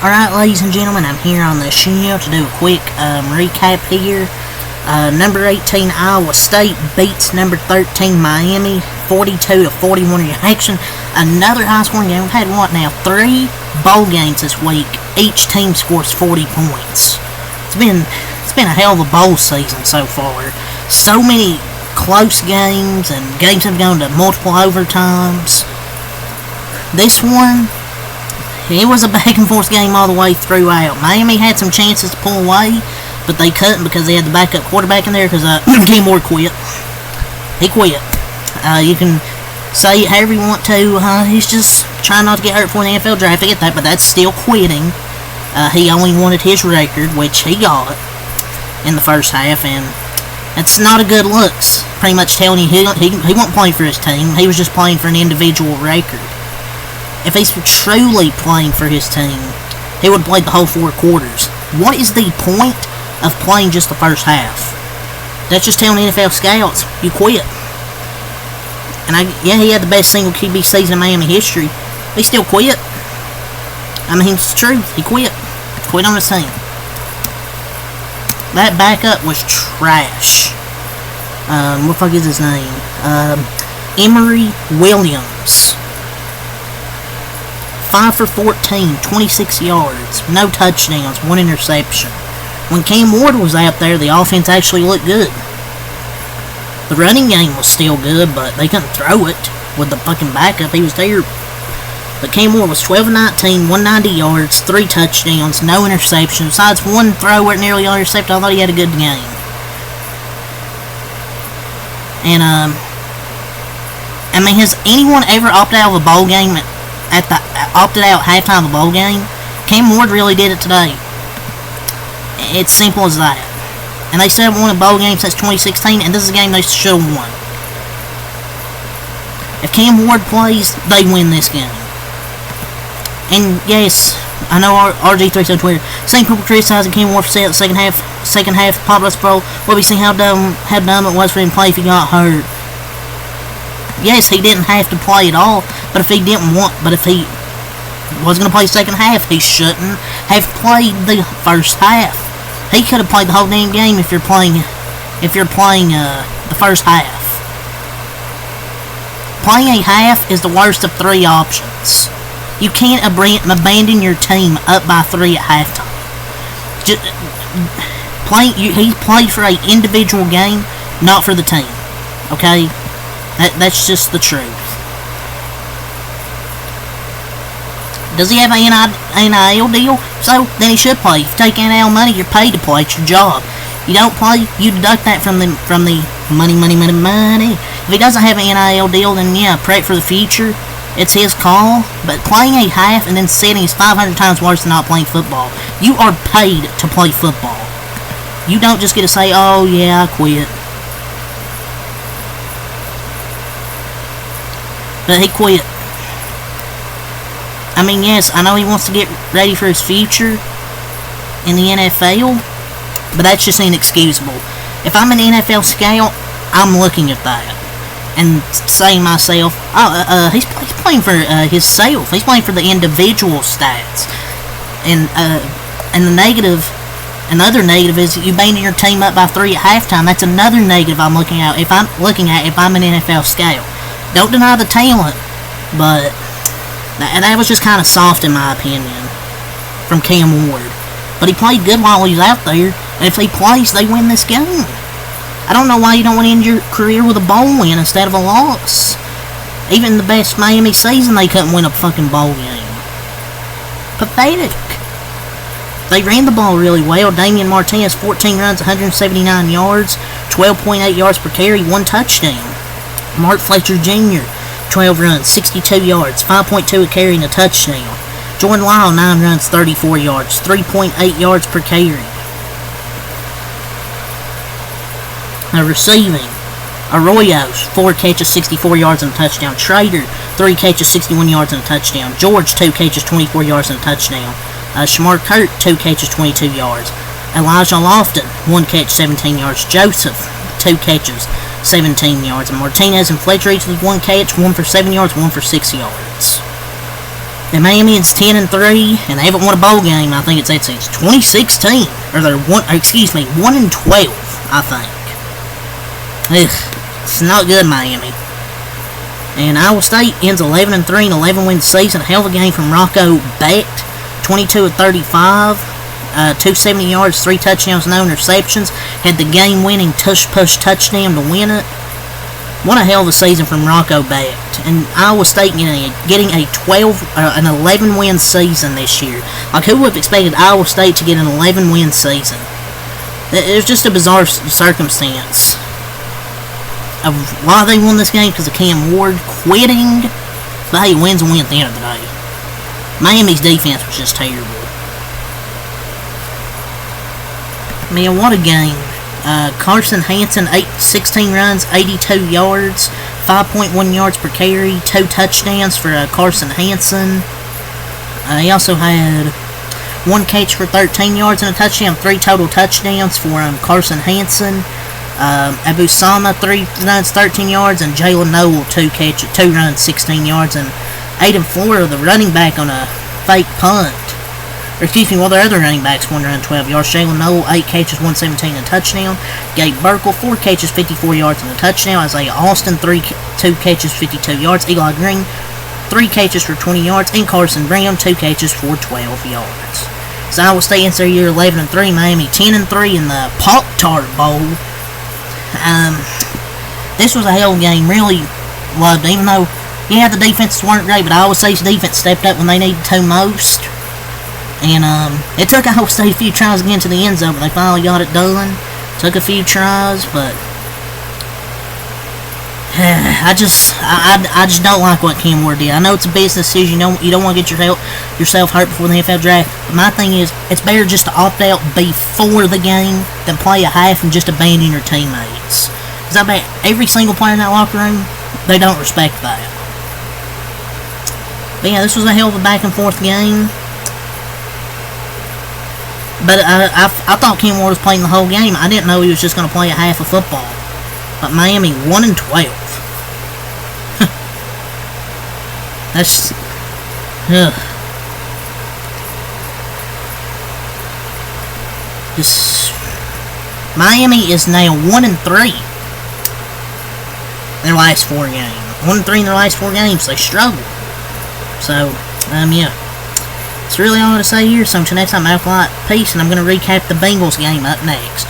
Alright, ladies and gentlemen, I'm here on the show to do a quick recap here. Number 18 Iowa State beats number 13 Miami 42-41 in action. Another high scoring game. We've had what now? 3 bowl games this week. Each team scores 40 points. It's been a hell of a bowl season so far. So many close games and games have gone to multiple overtimes. This one, it was a back and forth game all the way throughout. Miami had some chances to pull away, but they couldn't because they had the backup quarterback in there because Cam Ward quit. He quit. You can say it however you want to. He's just trying not to get hurt before the NFL draft. I get that, but that's still quitting. He only wanted his record, which he got in the first half, and it's not a good look. Pretty much telling you he won't play for his team. He was just playing for an individual record. If he's truly playing for his team, he would have played the whole 4 quarters. What is the point of playing just the first half? That's just telling NFL scouts, you quit. And he had the best single QB season in Miami history. He still quit. I mean, it's the truth. He quit. Quit on his team. That backup was trash. What the fuck is his name? Emory Williams. 5 for 14, 26 yards, no touchdowns, 1 interception. When Cam Ward was out there, the offense actually looked good. The running game was still good, but they couldn't throw it with the fucking backup. He was there. But Cam Ward was 12 of 19, 190 yards, 3 touchdowns, no interception. Besides 1 throw where it nearly got intercepted, I thought he had a good game. And, I mean, has anyone ever opted out of a bowl game opted out halftime of the bowl game? Cam Ward really did it today. It's simple as that. And they said won a bowl game since 2016, and this is a game they should have won. If Cam Ward plays, they win this game. And yes, I know RG3's on Twitter. Same people criticizing Cam Ward for saying the second half Pop Pro. Well, we see how dumb it was for him to play if he got hurt. Yes, he didn't have to play at all, but if he was going to play second half, he shouldn't have played the first half. He could have played the whole damn game if you're playing the first half. Playing a half is the worst of 3 options. You can't abandon your team up by 3 at halftime. He played for an individual game, not for the team. Okay? That's just the truth. Does he have an NIL deal? So, then he should play. If you take NIL money, you're paid to play. It's your job. You don't play, you deduct that from the money. If he doesn't have an NIL deal, then yeah, pray for the future. It's his call. But playing a half and then sitting is 500 times worse than not playing football. You are paid to play football. You don't just get to say, oh yeah, I quit. But he quit. I mean, yes, I know he wants to get ready for his future in the NFL, but that's just inexcusable. If I'm an NFL scout, I'm looking at that and saying to myself, he's playing for himself. He's playing for the individual stats. And another negative is you abandon your team up by 3 at halftime. That's another negative I'm looking at if I'm an NFL scout. Don't deny the talent, but that was just kind of soft in my opinion from Cam Ward. But he played good while he was out there, and if he plays, they win this game. I don't know why you don't want to end your career with a bowl win instead of a loss. Even the best Miami season, they couldn't win a fucking bowl game. Pathetic. They ran the ball really well. Damian Martinez, 14 runs, 179 yards, 12.8 yards per carry, 1 touchdown. Mark Fletcher Jr., 12 runs, 62 yards, 5.2 a carry and a touchdown. Jordan Lyle, 9 runs, 34 yards, 3.8 yards per carry. Now receiving, Arroyos, 4 catches, 64 yards and a touchdown. Trader, 3 catches, 61 yards and a touchdown. George, 2 catches, 24 yards and a touchdown. Shamar Kurt, 2 catches, 22 yards. Elijah Lofton, 1 catch, 17 yards. Joseph, 2 catches, 17 yards. And Martinez and Fletcher each with 1 catch, 1 for 7 yards, 1 for 6 yards. And Miami is 10-3, and they haven't won a bowl game. I think it's since 2016, or they're 1-12. I think. Ugh, it's not good, Miami. And Iowa State ends 11-3 and 11-win season. A hell of a game from Rocco Becht, 22 of 35, 270 yards, 3 touchdowns, no interceptions. Had the game-winning tush-push touchdown to win it. What a hell of a season from Rocco Becht. And Iowa State getting an 11-win season this year. Like, who would have expected Iowa State to get an 11-win season? It was just a bizarre circumstance of why they won this game, because of Cam Ward quitting. But hey, win's a win at the end of the day. Miami's defense was just terrible. Man, what a game. Carson Hansen, 16 runs, 82 yards, 5.1 yards per carry, 2 touchdowns for Carson Hansen. He also had 1 catch for 13 yards and a touchdown, 3 total touchdowns for Carson Hansen. Abu Sama, 3 runs, 13 yards, and Jalen Noel, 2 runs, 16 yards, and Aiden Flora, the running back, on a fake punt. Or excuse me, while their other running backs, 1 run, 12 yards. Jalen Noel, 8 catches, 117 and a touchdown. Gabe Burkle, 4 catches, 54 yards and a touchdown. Isaiah Austin, 2 catches, 52 yards. Eli Green, 3 catches for 20 yards. And Carson Brown, 2 catches for 12 yards. So Iowa State ends their year 11-3. Miami 10-3 in the Pop-Tart Bowl. This was a hell of a game. Really loved it. Even though, yeah, the defenses weren't great, but Iowa State's defense stepped up when they needed to most. And it took Iowa State a few tries to get into the end zone, but they finally got it done. Took a few tries, but I just don't like what Cam Ward did. I know it's a business decision. You don't want to get yourself hurt before the NFL draft. But my thing is, it's better just to opt out before the game than play a half and just abandon your teammates. Because I bet every single player in that locker room, they don't respect that. But yeah, this was a hell of a back and forth game. But I thought Cam Ward was playing the whole game. I didn't know he was just going to play a half of football. But Miami 1-12. That's just Miami is now 1-3. Their last 4 games. 1-3 in their last 4 games. They struggled. So yeah. That's really all I'm going to say here. So until next time, Alpha Light, peace, and I'm going to recap the Bengals game up next.